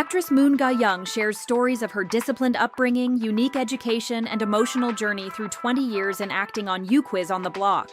Actress Moon Ga-young shares stories of her disciplined upbringing, unique education, and emotional journey through 20 years in acting on Quiz on the Block.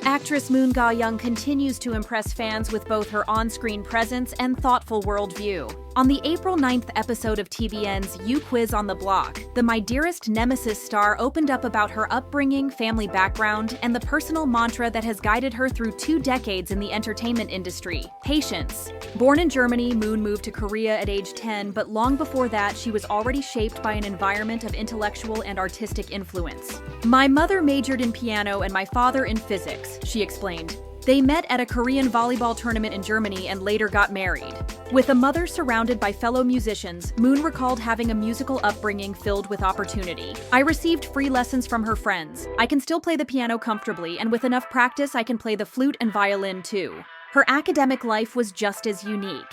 Actress Moon Ga-young continues to impress fans with both her on-screen presence and thoughtful worldview. On the April 9th episode of TVN's Quiz on the Block, the My Dearest Nemesis star opened up about her upbringing, family background, and the personal mantra that has guided her through 2 decades in the entertainment industry: patience. Born in Germany, Moon moved to Korea at age 10, but long before that, she was already shaped by an environment of intellectual and artistic influence. "My mother majored in piano and my father in physics," she explained. They met at a Korean volleyball tournament in Germany and later got married. With a mother surrounded by fellow musicians, Moon recalled having a musical upbringing filled with opportunity. "I received free lessons from her friends. I can still play the piano comfortably, and with enough practice, I can play the flute and violin too." Her academic life was just as unique.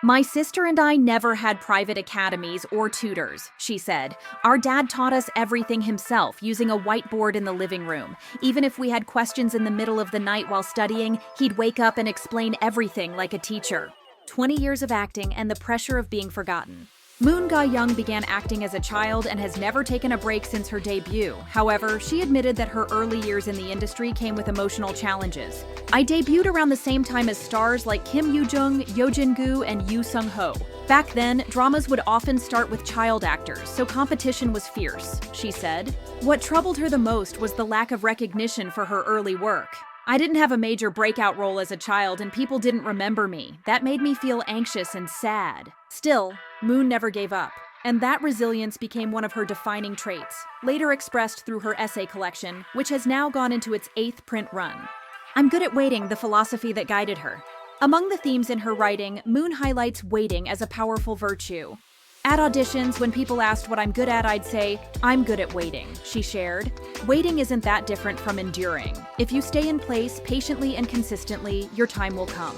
"My sister and I never had private academies or tutors," she said. "Our dad taught us everything himself, using a whiteboard in the living room. Even if we had questions in the middle of the night while studying, he'd wake up and explain everything like a teacher." 20 years of acting and the pressure of being forgotten. Moon Ga-young began acting as a child and has never taken a break since her debut. However, she admitted that her early years in the industry came with emotional challenges. "I debuted around the same time as stars like Kim Yoo-jung, Yo Jin-gu, and Yoo Sung-ho. Back then, dramas would often start with child actors, so competition was fierce," she said. What troubled her the most was the lack of recognition for her early work. "I didn't have a major breakout role as a child and people didn't remember me. That made me feel anxious and sad." Still, Moon never gave up, and that resilience became one of her defining traits, later expressed through her essay collection, which has now gone into its 8th print run. "I'm good at waiting," the philosophy that guided her. Among the themes in her writing, Moon highlights waiting as a powerful virtue. "At auditions, when people asked what I'm good at, I'd say, 'I'm good at waiting,'" she shared. "Waiting isn't that different from enduring. If you stay in place patiently and consistently, your time will come."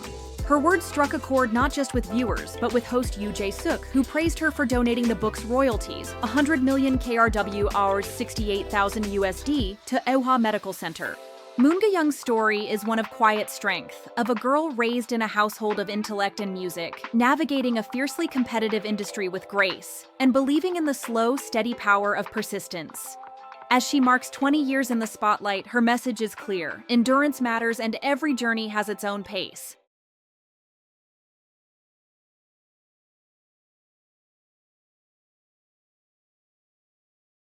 Her words struck a chord not just with viewers, but with host Yoo Jae-suk, who praised her for donating the book's royalties, 100 million KRW or 68,000 USD, to Euha Medical Center. Moon Ga-young's story is one of quiet strength, of a girl raised in a household of intellect and music, navigating a fiercely competitive industry with grace, and believing in the slow, steady power of persistence. As she marks 20 years in the spotlight, her message is clear: endurance matters and every journey has its own pace.